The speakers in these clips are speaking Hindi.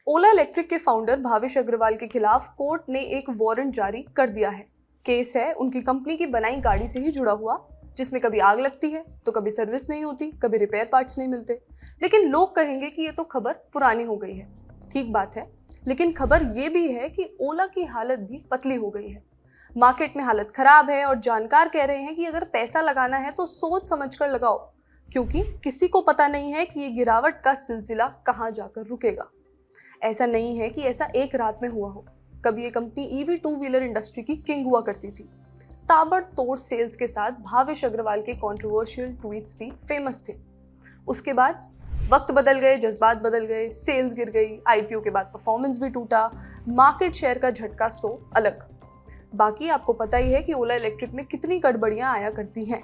ओला इलेक्ट्रिक के फाउंडर भाविश अग्रवाल के खिलाफ कोर्ट ने एक वारंट जारी कर दिया है। केस है उनकी कंपनी की बनाई गाड़ी से ही जुड़ा हुआ, जिसमें कभी आग लगती है तो कभी सर्विस नहीं होती, कभी रिपेयर पार्ट्स नहीं मिलते। लेकिन लोग कहेंगे कि ये तो खबर पुरानी हो गई है। ठीक बात है, लेकिन खबर ये भी है कि ओला की हालत भी पतली हो गई है। मार्केट में हालत खराब है और जानकार कह रहे हैं कि अगर पैसा लगाना है तो सोच समझकर लगाओ, क्योंकि किसी को पता नहीं है कि ये गिरावट का सिलसिला कहाँ जाकर रुकेगा। ऐसा नहीं है कि ऐसा एक रात में हुआ हो। कभी ये company EV two wheeler industry की किंग हुआ करती थी। ताबड़तोड़ सेल्स के साथ भाविश अग्रवाल के कंट्रोवर्शियल ट्वीट्स भी फेमस थे। उसके बाद वक्त बदल गए, जज्बात बदल गए, सेल्स गिर गई, आईपीओ के बाद परफॉर्मेंस भी टूटा, मार्केट शेयर का झटका सो अलग। बाकी आपको पता ही है कि ओला इलेक्ट्रिक में कितनी गड़बड़ियां आया करती हैं।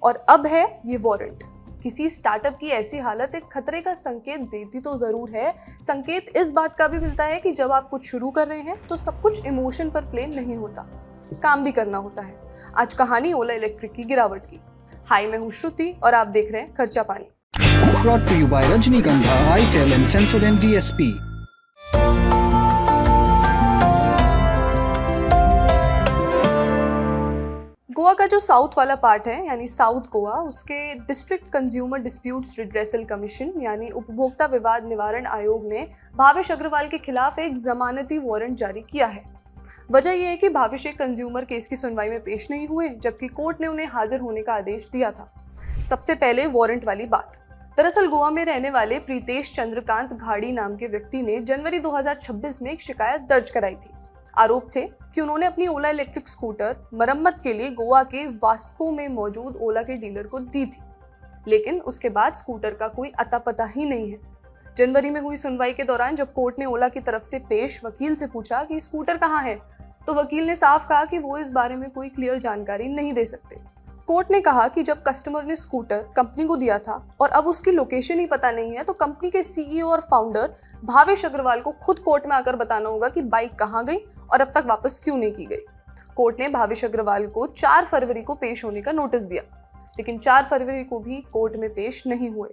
और अब है ये वारंट। किसी स्टार्टअप की ऐसी हालत एक खतरे का संकेत देती तो जरूर है। संकेत इस बात का भी मिलता है कि जब आप कुछ शुरू कर रहे हैं तो सब कुछ इमोशन पर प्ले नहीं होता, काम भी करना होता है। आज कहानी ओला इलेक्ट्रिक की गिरावट की। हाय, मैं हूं श्रुति और आप देख रहे हैं खर्चा पानी। Brought to you by Rajnikandha, itel and Sensodyne DSP. Goa का जो साउथ वाला पार्ट है यानी साउथ गोवा, उसके district consumer disputes redressal commission यानी उपभोक्ता विवाद निवारण आयोग ने भाविश अग्रवाल के खिलाफ एक जमानती वारंट जारी किया है। वजह यह है कि भाविश एक कंज्यूमर केस की सुनवाई में पेश नहीं हुए, जबकि कोर्ट ने उन्हें हाजिर होने का आदेश दिया था। सबसे पहले वारंट वाली बात। दरअसल गोवा में रहने वाले प्रीतेश चंद्रकांत घाड़ी नाम के व्यक्ति ने जनवरी 2026 में एक शिकायत दर्ज कराई थी। आरोप थे कि उन्होंने अपनी ओला इलेक्ट्रिक स्कूटर मरम्मत के लिए गोवा के वास्को में मौजूद ओला के डीलर को दी थी, लेकिन उसके बाद स्कूटर का कोई अता पता ही नहीं है। जनवरी में हुई सुनवाई के दौरान जब कोर्ट ने ओला की तरफ से पेश वकील से पूछा कि स्कूटर कहाँ है, तो वकील ने साफ कहा कि वो इस बारे में कोई क्लियर जानकारी नहीं दे सकते। कोर्ट ने कहा कि जब कस्टमर ने स्कूटर कंपनी को दिया था और अब उसकी लोकेशन ही पता नहीं है, तो कंपनी के सीईओ और फाउंडर भाविश अग्रवाल को खुद कोर्ट में आकर बताना होगा कि बाइक कहाँ गई और अब तक वापस क्यों नहीं की गई। कोर्ट ने भाविश अग्रवाल को 4 फरवरी को पेश होने का नोटिस दिया, लेकिन 4 फरवरी को भी कोर्ट में पेश नहीं हुए।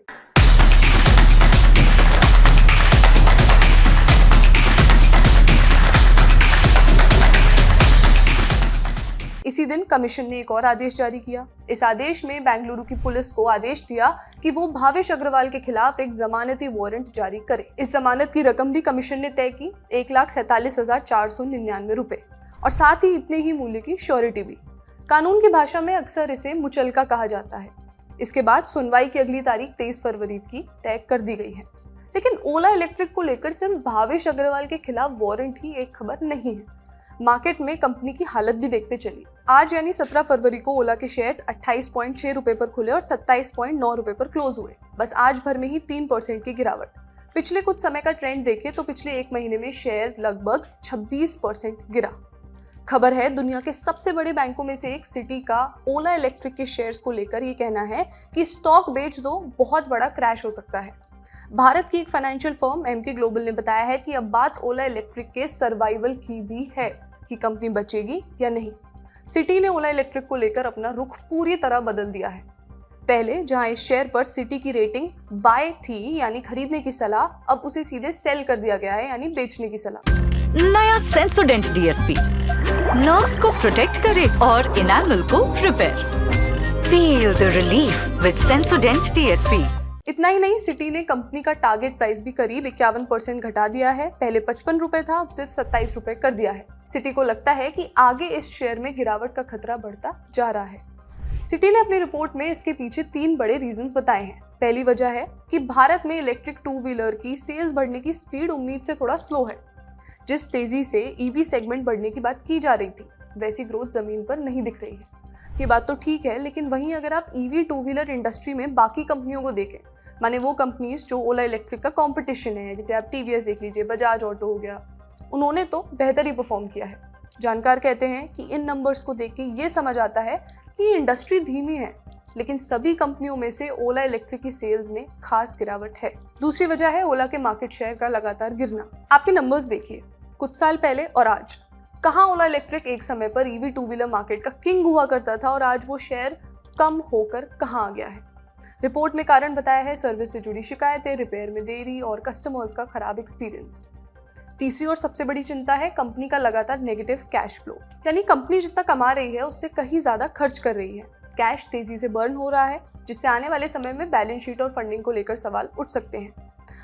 इसी दिन कमीशन ने एक और आदेश जारी किया। इस आदेश में बेंगलुरु की पुलिस को आदेश दिया कि वो भाविश अग्रवाल के खिलाफ एक जमानती वारंट जारी करे। इस जमानत की रकम भी कमीशन ने तय की, 1,47,499 रुपए, और साथ ही इतने ही मूल्य की श्योरिटी भी। कानून की भाषा में अक्सर इसे मुचलका कहा जाता है। इसके बाद सुनवाई की अगली तारीख 23 फरवरी की तय कर दी गई है। लेकिन ओला इलेक्ट्रिक को लेकर सिर्फ भाविश अग्रवाल के खिलाफ वारंट ही एक खबर नहीं है। मार्केट में कंपनी की हालत भी देखते चली। आज यानी 17 फरवरी को ओला के शेयर्स 28.6 रुपए पर खुले और 27.9 रुपए पर क्लोज हुए। बस आज भर में ही 3% की गिरावट। पिछले कुछ समय का ट्रेंड देखें तो पिछले एक महीने में शेयर लगभग 26% गिरा। खबर है दुनिया के सबसे बड़े बैंकों में से एक सिटी का ओला इलेक्ट्रिक के शेयर्स को लेकर ये कहना है कि स्टॉक बेच दो, बहुत बड़ा क्रैश हो सकता है। भारत की एक फाइनेंशियल फर्म एमके ग्लोबल ने बताया है कि अब बात ओला इलेक्ट्रिक के सर्वाइवल की भी है कि कंपनी बचेगी या नहीं। सिटी ने ओला इलेक्ट्रिक को लेकर अपना रुख पूरी तरह बदल दिया है। पहले जहां इस शेयर पर सिटी की रेटिंग बाय थी यानी खरीदने की सलाह, अब उसे सीधे सेल कर दिया गया है यानी बेचने की सलाह। नया सेंसोडेंट डीएसपी नर्व्स को प्रोटेक्ट करे और इनामल को repair. Feel the relief with सेंसोडेंट DSP. इतना ही नहीं, सिटी ने कंपनी का टारगेट प्राइस भी करीब 51% घटा दिया है। पहले 55 रुपए था, अब सिर्फ 27 रुपए कर दिया है। सिटी को लगता है कि आगे इस शेयर में गिरावट का खतरा बढ़ता जा रहा है। सिटी ने अपनी रिपोर्ट में इसके पीछे 3 बड़े रीजंस बताए हैं। पहली वजह है कि भारत में इलेक्ट्रिक 2 व्हीलर की सेल्स बढ़ने की स्पीड उम्मीद से थोड़ा स्लो है। जिस तेजी से ईवी सेगमेंट बढ़ने की बात की जा रही थी, वैसी ग्रोथ जमीन पर नहीं दिख रही है। ये बात तो ठीक है, लेकिन वहीं अगर आप ईवी 2 व्हीलर इंडस्ट्री में बाकी कंपनियों को देखें, माने वो कंपनीज जो ओला इलेक्ट्रिक का कंपटीशन है, जैसे आप टीवीएस देख लीजिए, बजाज ऑटो हो गया, उन्होंने तो बेहतर ही परफॉर्म किया है। जानकार कहते हैं कि इन नंबर्स को देख के ये समझ आता है कि इंडस्ट्री धीमी है, लेकिन सभी कंपनियों में से ओला इलेक्ट्रिक की सेल्स में खास गिरावट है। दूसरी वजह है ओला के मार्केट शेयर का लगातार गिरना। आपके नंबर्स देखिए, कुछ साल पहले और आज कहाँ ओला इलेक्ट्रिक एक समय पर ईवी 2 व्हीलर मार्केट का किंग हुआ करता था और आज वो शेयर कम होकर कहाँ आ गया है। रिपोर्ट में कारण बताया है सर्विस से जुड़ी शिकायतें, रिपेयर में देरी और कस्टमर्स का खराब एक्सपीरियंस। तीसरी और सबसे बड़ी चिंता है कंपनी का लगातार नेगेटिव कैश फ्लो, यानी कंपनी जितना कमा रही है उससे कहीं ज्यादा खर्च कर रही है। कैश तेजी से बर्न हो रहा है, जिससे आने वाले समय में बैलेंस शीट और फंडिंग को लेकर सवाल उठ सकते हैं।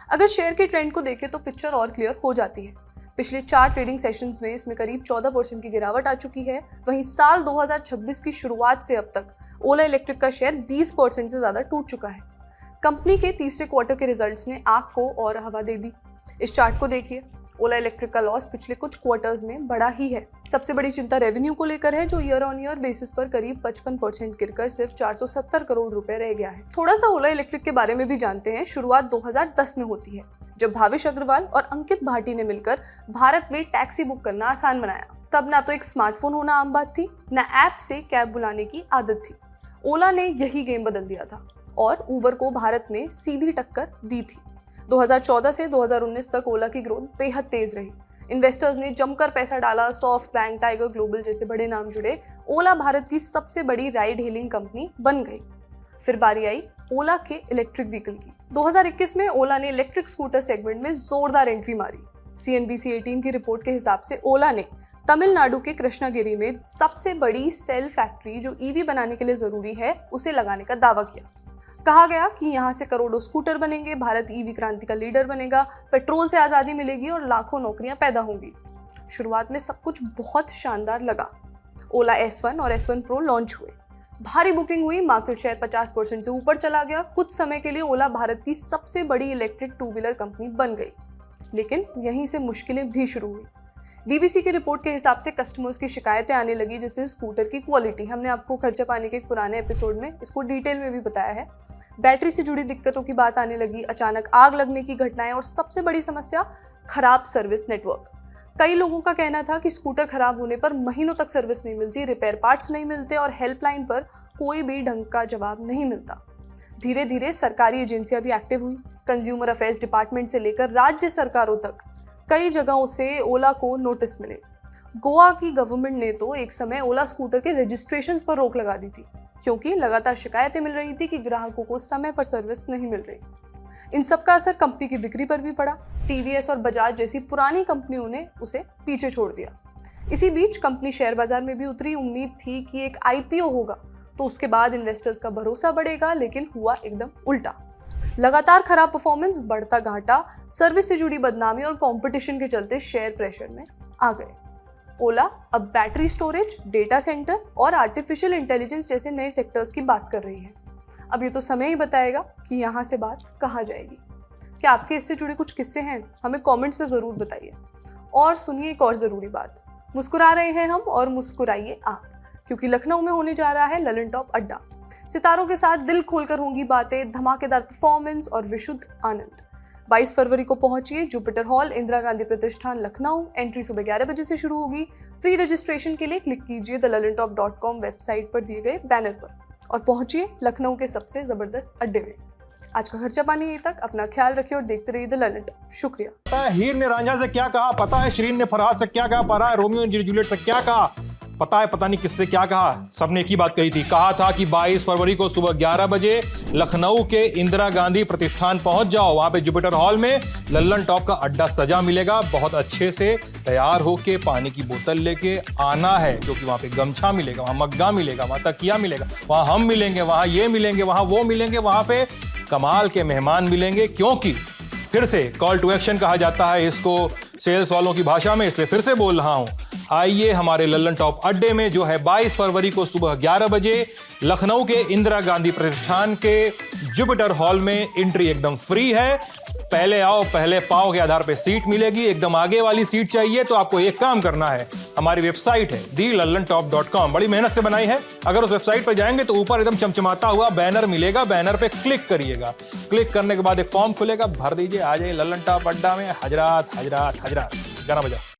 अगर शेयर के ट्रेंड को देखें तो पिक्चर और क्लियर हो जाती है। पिछले 4 ट्रेडिंग सेशंस में इसमें करीब 14% की गिरावट आ चुकी है। वहीं साल 2026 की शुरुआत से अब तक ओला इलेक्ट्रिक का शेयर 20% से ज्यादा टूट चुका है। कंपनी के तीसरे क्वार्टर के रिजल्ट्स ने आंख को और हवा दे दी। इस चार्ट को देखिए, ओला इलेक्ट्रिक का लॉस पिछले कुछ क्वार्टर्स में बढ़ा ही है। सबसे बड़ी चिंता रेवेन्यू को लेकर है, जो ईयर ऑन ईयर बेसिस पर करीब 55% गिरकर सिर्फ 470 करोड़ रुपए रह गया है। थोड़ा सा ओला इलेक्ट्रिक के बारे में भी जानते हैं। शुरुआत 2010 में होती है, जब भाविश अग्रवाल और अंकित भाटी ने मिलकर भारत में टैक्सी बुक करना आसान बनाया। तब ना तो एक स्मार्टफोन होना आम बात थी, ना ऐप से कैब बुलाने की आदत थी। ओला ने यही गेम बदल दिया था और उबर को भारत में सीधी टक्कर दी थी। 2014 से 2019 तक ओला की ग्रोथ बेहद तेज रही। इन्वेस्टर्स ने जमकर पैसा डाला, सॉफ्ट बैंक, टाइगर ग्लोबल जैसे बड़े नाम जुड़े। ओला भारत की सबसे बड़ी राइड हेलिंग कंपनी बन गई। फिर बारी आई ओला के इलेक्ट्रिक व्हीकल की। 2021 में ओला ने इलेक्ट्रिक स्कूटर सेगमेंट में जोरदार एंट्री मारी। CNBC 18 की रिपोर्ट के हिसाब से ओला ने तमिलनाडु के कृष्णागिरी में सबसे बड़ी सेल फैक्ट्री, जो EV बनाने के लिए जरूरी है, उसे लगाने का दावा किया। कहा गया कि यहाँ से करोड़ों स्कूटर बनेंगे, भारत EV क्रांति का लीडर बनेगा, पेट्रोल से आज़ादी मिलेगी और लाखों नौकरियां पैदा होंगी। शुरुआत में सब कुछ बहुत शानदार लगा। ओला S1 और S1 Pro लॉन्च हुए, भारी बुकिंग हुई, मार्केट शेयर 50% से ऊपर चला गया। कुछ समय के लिए ओला भारत की सबसे बड़ी इलेक्ट्रिक 2 व्हीलर कंपनी बन गई। लेकिन यहीं से मुश्किलें भी शुरू हुई। BBC की रिपोर्ट के हिसाब से कस्टमर्स की शिकायतें आने लगी, जैसे स्कूटर की क्वालिटी। हमने आपको खर्चा पानी के एक पुराने एपिसोड में इसको डिटेल में भी बताया है। बैटरी से जुड़ी दिक्कतों की बात आने लगी, अचानक आग लगने की घटनाएं और सबसे बड़ी समस्या खराब सर्विस नेटवर्क। कई लोगों का कहना था कि स्कूटर खराब होने पर महीनों तक सर्विस नहीं मिलती, रिपेयर पार्ट्स नहीं मिलते और हेल्पलाइन पर कोई भी ढंग का जवाब नहीं मिलता। धीरे धीरे सरकारी एजेंसियां भी एक्टिव हुई। कंज्यूमर अफेयर्स डिपार्टमेंट से लेकर राज्य सरकारों तक कई जगहों से ओला को नोटिस मिले। गोवा की गवर्नमेंट ने तो एक समय ओला स्कूटर के रजिस्ट्रेशंस पर रोक लगा दी थी, क्योंकि लगातार शिकायतें मिल रही थी कि ग्राहकों को समय पर सर्विस नहीं मिल रही। इन सब का असर कंपनी की बिक्री पर भी पड़ा। TVS और बजाज जैसी पुरानी कंपनियों ने उसे पीछे छोड़ दिया। इसी बीच कंपनी शेयर बाजार में भी उतरी। उम्मीद थी कि एक IPO होगा तो उसके बाद इन्वेस्टर्स का भरोसा बढ़ेगा, लेकिन हुआ एकदम उल्टा। लगातार खराब परफॉर्मेंस, बढ़ता घाटा, सर्विस से जुड़ी बदनामी और कंपटीशन के चलते शेयर प्रेशर में आ गए। ओला अब बैटरी स्टोरेज, डेटा सेंटर और आर्टिफिशियल इंटेलिजेंस जैसे नए सेक्टर्स की बात कर रही है। अब ये तो समय ही बताएगा कि यहाँ से बात कहाँ जाएगी। क्या आपके इससे जुड़े कुछ किस्से हैं? हमें कमेंट्स में ज़रूर बताइए। और सुनिए एक और ज़रूरी बात, मुस्कुरा रहे हैं हम और मुस्कुराइए आप, क्योंकि लखनऊ में होने जा रहा है ललन टॉप अड्डा। सितारों के साथ दिल खोलकर होंगी बातें, धमाकेदार परफॉर्मेंस और विशुद्ध आनंद। 22 फरवरी को पहुंचिए जुपिटर हॉल, इंदिरा गांधी प्रतिष्ठान, लखनऊ। एंट्री सुबह 11 बजे से शुरू होगी। फ्री रजिस्ट्रेशन के लिए क्लिक कीजिए thelalantop.com वेबसाइट पर दिए गए बैनर पर और पहुंचिए लखनऊ के सबसे जबरदस्त अड्डे में। आज का खर्चा पानी यहीं तक। अपना ख्याल रखिए और देखते रहिए द ललन टॉप। शुक्रिया। पता है हीर ने रांझा से क्या कहा, पता है शिरीन ने फरहाद से क्या कहा, पता है रोमियो ने जूलियट से क्या कहा, पता है पता नहीं किससे क्या कहा। सबने एक ही बात कही थी, कहा था कि 22 फरवरी को सुबह 11 बजे लखनऊ के इंदिरा गांधी प्रतिष्ठान पहुंच जाओ। वहां पे जुपिटर हॉल में ललन टॉप का अड्डा सजा मिलेगा। बहुत अच्छे से तैयार होके पानी की बोतल लेके आना है, क्योंकि वहां पे गमछा मिलेगा, वहां मग्गा मिलेगा, वहां तकिया मिलेगा, वहां हम मिलेंगे, वहां ये मिलेंगे, वहां वो मिलेंगे, वहां पे कमाल के मेहमान मिलेंगे। क्योंकि फिर से कॉल टू एक्शन कहा जाता है इसको सेल्स वालों की भाषा में, इसलिए फिर से बोल रहा हूं। आइए हमारे ललन टॉप अड्डे में, जो है 22 फरवरी को सुबह 11 बजे लखनऊ के इंदिरा गांधी प्रतिष्ठान के जुपिटर हॉल में। एंट्री एकदम फ्री है। पहले आओ पहले पाओ के आधार पे सीट मिलेगी। एकदम आगे वाली सीट चाहिए तो आपको एक काम करना है, हमारी वेबसाइट है thelalantop.com, बड़ी मेहनत से बनाई है। अगर उस वेबसाइट पर जाएंगे तो ऊपर एकदम चमचमाता हुआ बैनर मिलेगा, बैनर पे क्लिक करिएगा। क्लिक करने के बाद एक फॉर्म खुलेगा, भर दीजिए, आ जाइए ललन टॉप अड्डा में। हजरात हजरात हजरात, गाना बजा।